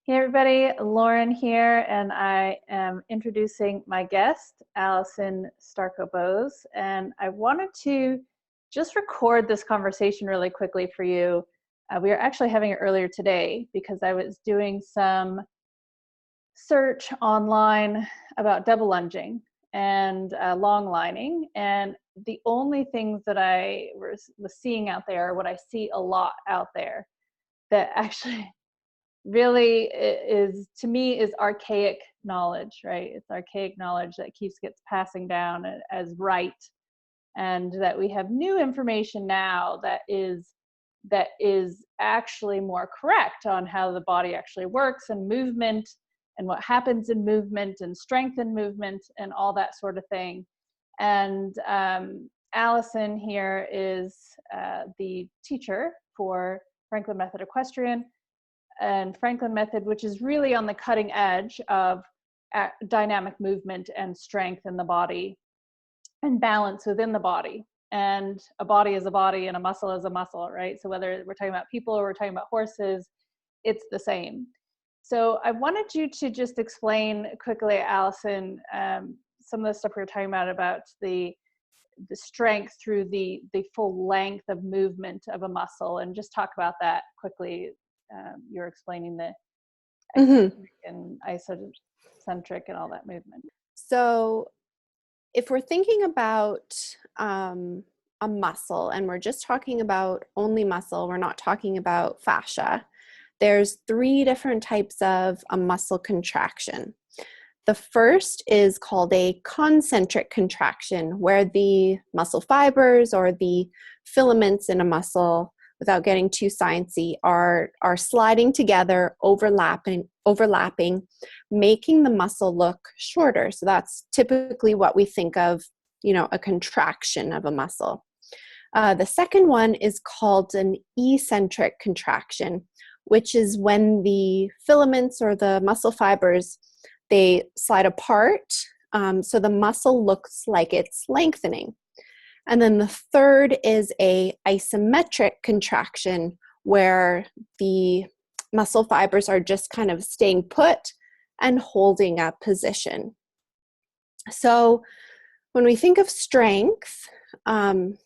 Hey everybody, Lauren here, and I am introducing my guest, Allison Starko-Bose, and I wanted to just record this conversation really quickly for you. We are actually having it earlier today because I was doing some search online about double lunging and long lining, and the only things that I was seeing out there, what I see a lot out there that actually really is, to me, is archaic knowledge, right? It's archaic knowledge that gets passing down as right, and that we have new information now that is actually more correct on how the body actually works, and movement, and what happens in movement, and strength in movement, and all that sort of thing. And Allison here is the teacher for Franklin Method Equestrian and Franklin Method, which is really on the cutting edge of dynamic movement and strength in the body and balance within the body. And a body is a body and a muscle is a muscle, right? So whether we're talking about people or we're talking about horses, it's the same. So I wanted you to just explain quickly, Allison, some of the stuff we were talking about the strength through the full length of movement of a muscle, and just talk about that quickly. You're explaining the eccentric and eccentric and all that movement. So if we're thinking about a muscle, and we're just talking about only muscle, we're not talking about fascia, there's 3 different types of a muscle contraction. The first is called a concentric contraction, where the muscle fibers or the filaments in a muscle, without getting too sciencey, are sliding together, overlapping, making the muscle look shorter. So that's typically what we think of, a contraction of a muscle. The second one is called an eccentric contraction, which is when the filaments or the muscle fibers, they slide apart, so the muscle looks like it's lengthening. And then the third is a isometric contraction, where the muscle fibers are just kind of staying put and holding a position. So when we think of strength in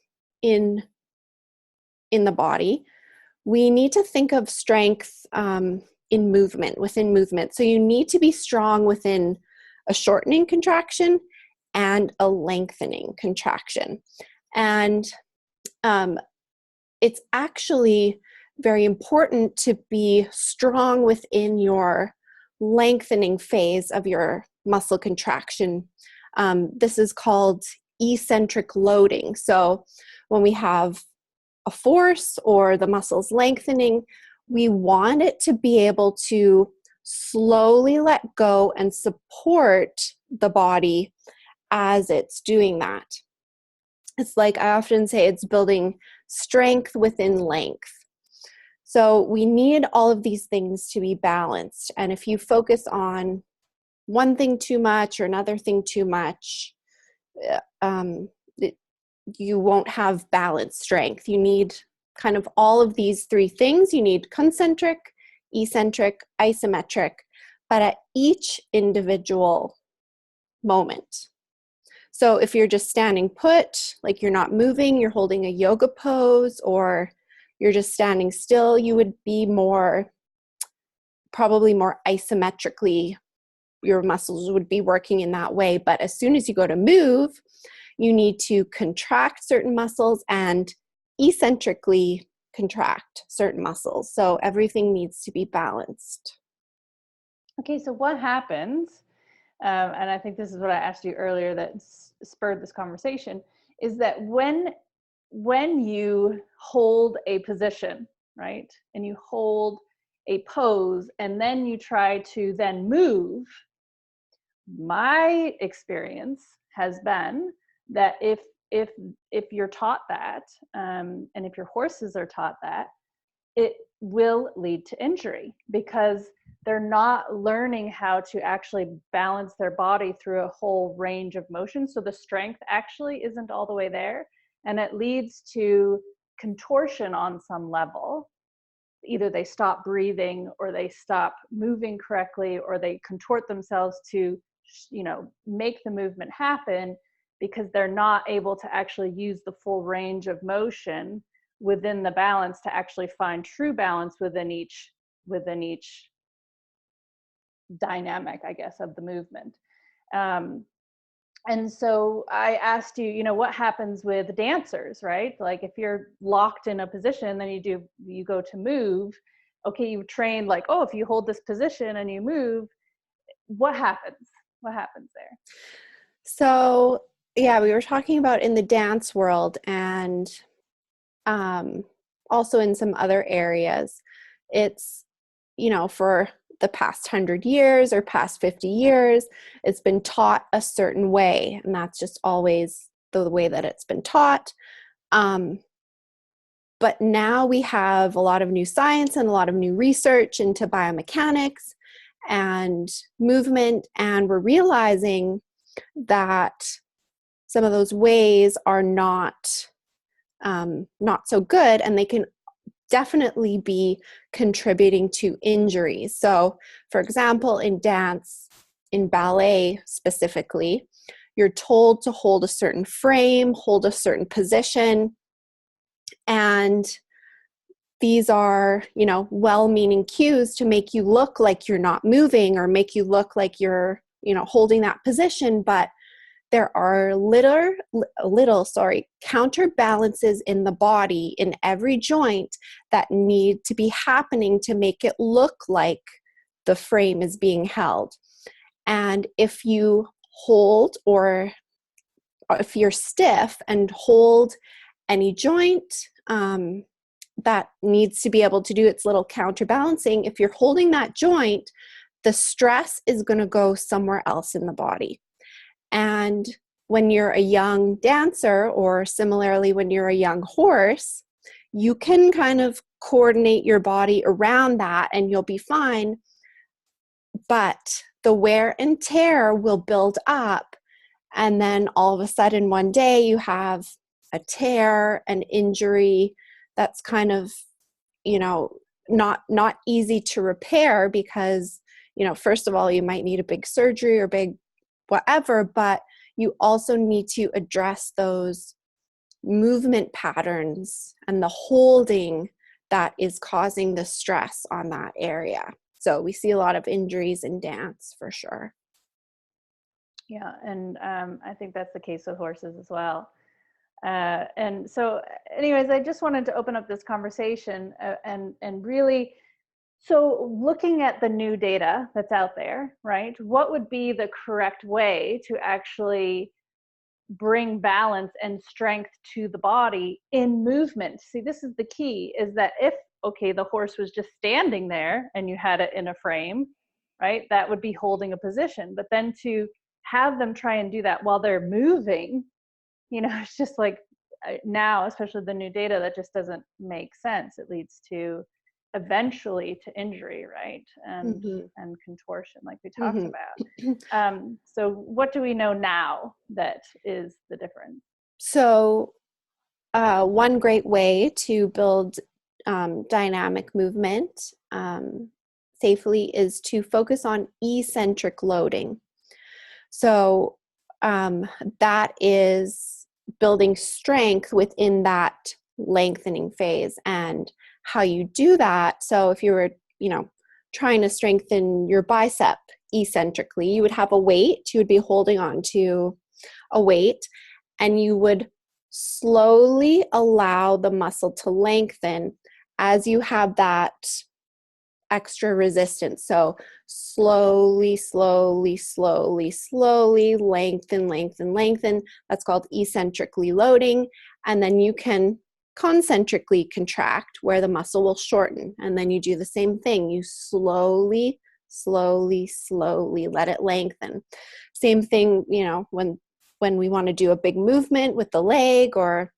the body, we need to think of strength in movement, within movement. So you need to be strong within a shortening contraction and a lengthening contraction. And it's actually very important to be strong within your lengthening phase of your muscle contraction. This is called eccentric loading. So when we have a force or the muscles lengthening, we want it to be able to slowly let go and support the body as it's doing that. It's like I often say, it's building strength within length. So we need all of these things to be balanced. And if you focus on one thing too much or another thing too much, you won't have balanced strength. You need kind of all of these 3 things. You need concentric, eccentric, isometric, but at each individual moment. So if you're just standing put, like you're not moving, you're holding a yoga pose, or you're just standing still, you would be probably more isometrically, your muscles would be working in that way. But as soon as you go to move, you need to contract certain muscles and eccentrically contract certain muscles. So everything needs to be balanced. Okay, so what happens, and I think this is what I asked you earlier that spurred this conversation, is that when you hold a position, right, and you hold a pose, and then you try to then move, my experience has been that if you're taught that, and if your horses are taught that, it will lead to injury, because they're not learning how to actually balance their body through a whole range of motion. So the strength actually isn't all the way there, and it leads to contortion on some level, either they stop breathing or they stop moving correctly or they contort themselves to, make the movement happen, because they're not able to actually use the full range of motion within the balance to actually find true balance within each dynamic, I guess, of the movement. And so I asked you, what happens with dancers, right? Like if you're locked in a position, then you go to move. Okay, you've trained like, oh, if you hold this position and you move, what happens? What happens there? So, yeah, we were talking about in the dance world and also in some other areas. It's, for the past 100 years or past 50 years, it's been taught a certain way, and that's just always the way that it's been taught. But now we have a lot of new science and a lot of new research into biomechanics and movement, and we're realizing that some of those ways are not so good, and they can definitely be contributing to injuries. So, for example, in dance, in ballet specifically, you're told to hold a certain frame, hold a certain position, and these are, well-meaning cues to make you look like you're not moving or make you look like you're, holding that position, but there are little counterbalances in the body, in every joint, that need to be happening to make it look like the frame is being held. And if you hold, or if you're stiff and hold any joint that needs to be able to do its little counterbalancing, if you're holding that joint, the stress is going to go somewhere else in the body. And when you're a young dancer, or similarly when you're a young horse, you can kind of coordinate your body around that and you'll be fine. But the wear and tear will build up, and then all of a sudden one day you have a tear, an injury that's kind of, not easy to repair, because, first of all, you might need a big surgery or big whatever, but you also need to address those movement patterns and the holding that is causing the stress on that area. So we see a lot of injuries in dance for sure. Yeah, and I think that's the case with horses as well. And so, anyways, I just wanted to open up this conversation and really, so looking at the new data that's out there, right? What would be the correct way to actually bring balance and strength to the body in movement? See, this is the key, is that if, okay, the horse was just standing there and you had it in a frame, right? That would be holding a position. But then to have them try and do that while they're moving, it's just like now, especially the new data, that just doesn't make sense. It leads to eventually to injury, right? And contortion, like we talked about. So what do we know now that is the difference? So one great way to build dynamic movement safely is to focus on eccentric loading. So that is building strength within that lengthening phase. And how you do that, so if you were, trying to strengthen your bicep eccentrically, you would have a weight, you would be holding on to a weight, and you would slowly allow the muscle to lengthen as you have that extra resistance. So slowly, slowly, slowly, slowly lengthen, lengthen, lengthen. That's called eccentrically loading. And then you can concentrically contract, where the muscle will shorten. And then you do the same thing. You slowly, slowly, slowly let it lengthen. Same thing, when we want to do a big movement with the leg or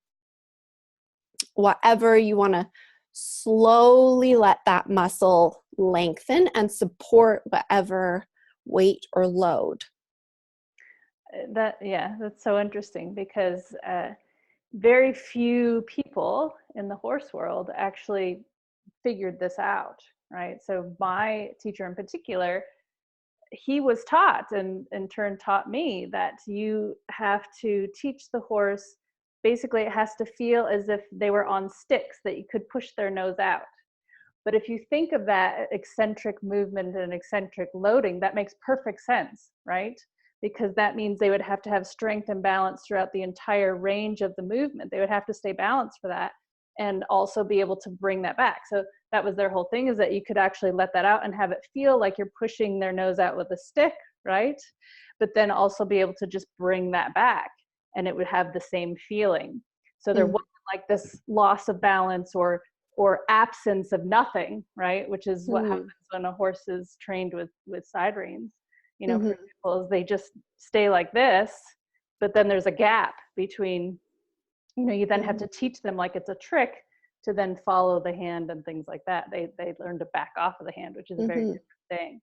whatever, you want to slowly let that muscle lengthen and support whatever weight or load. That's so interesting, because very few people in the horse world actually figured this out, right? So my teacher in particular, he was taught, and in turn taught me, that you have to teach the horse, basically it has to feel as if they were on sticks, that you could push their nose out. But if you think of that eccentric movement and eccentric loading, that makes perfect sense, right? Because that means they would have to have strength and balance throughout the entire range of the movement. They would have to stay balanced for that and also be able to bring that back. So that was their whole thing, is that you could actually let that out and have it feel like you're pushing their nose out with a stick, right? But then also be able to just bring that back, and it would have the same feeling. So there wasn't like this loss of balance or absence of nothing, right? Which is what happens when a horse is trained with side reins. You know, for example, is they just stay like this, but then there's a gap between, you know, you then have to teach them like it's a trick to then follow the hand and things like that. They learn to back off of the hand, which is a very different thing.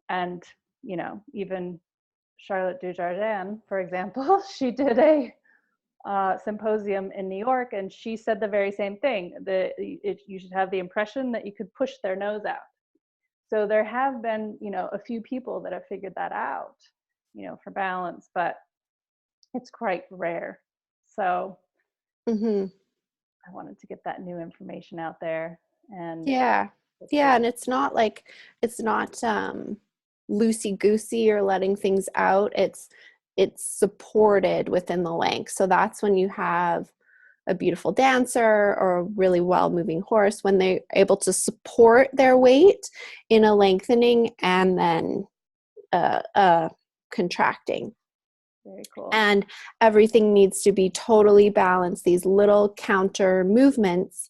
And, you know, even Charlotte Dujardin, for example, she did a symposium in New York, and she said the very same thing, that you should have the impression that you could push their nose out. So there have been, you know, a few people that have figured that out, you know, for balance, but it's quite rare. So I wanted to get that new information out there. And yeah, and it's not like, it's not loosey goosey or letting things out. It's supported within the length. So that's when you have a beautiful dancer or a really well moving horse, when they're able to support their weight in a lengthening and then contracting. Very cool. And everything needs to be totally balanced. These little counter movements,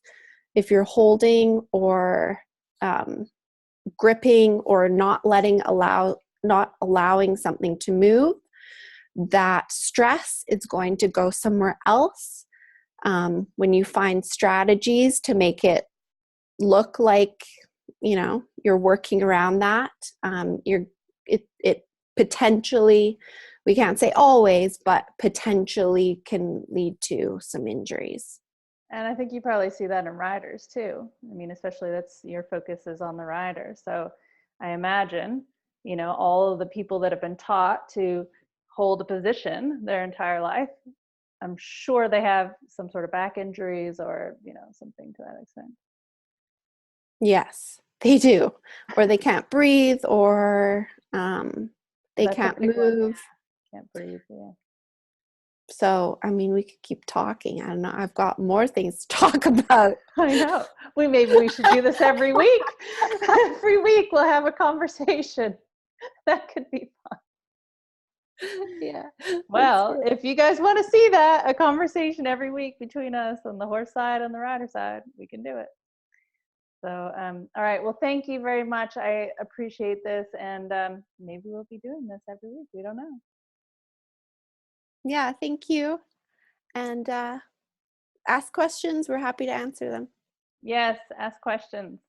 if you're holding or gripping or not allowing something to move, that stress is going to go somewhere else. When you find strategies to make it look like, you know, you're working around that, it potentially, we can't say always, but potentially can lead to some injuries. And I think you probably see that in riders too. I mean, especially that's your focus is on the rider. So I imagine, you know, all of the people that have been taught to hold a position their entire life, I'm sure they have some sort of back injuries or, you know, something to that extent. Yes, they do. Or they can't breathe, or they can't move. Can't breathe, yeah. So, I mean, we could keep talking. I don't know. I've got more things to talk about. I know. Maybe we should do this every week. Every week we'll have a conversation. That could be fun. Yeah. Well, if you guys want to see that, a conversation every week between us on the horse side and the rider side, we can do it. So, all right. Well, thank you very much. I appreciate this, and maybe we'll be doing this every week. We don't know. Yeah, thank you. And ask questions. We're happy to answer them. Yes, ask questions.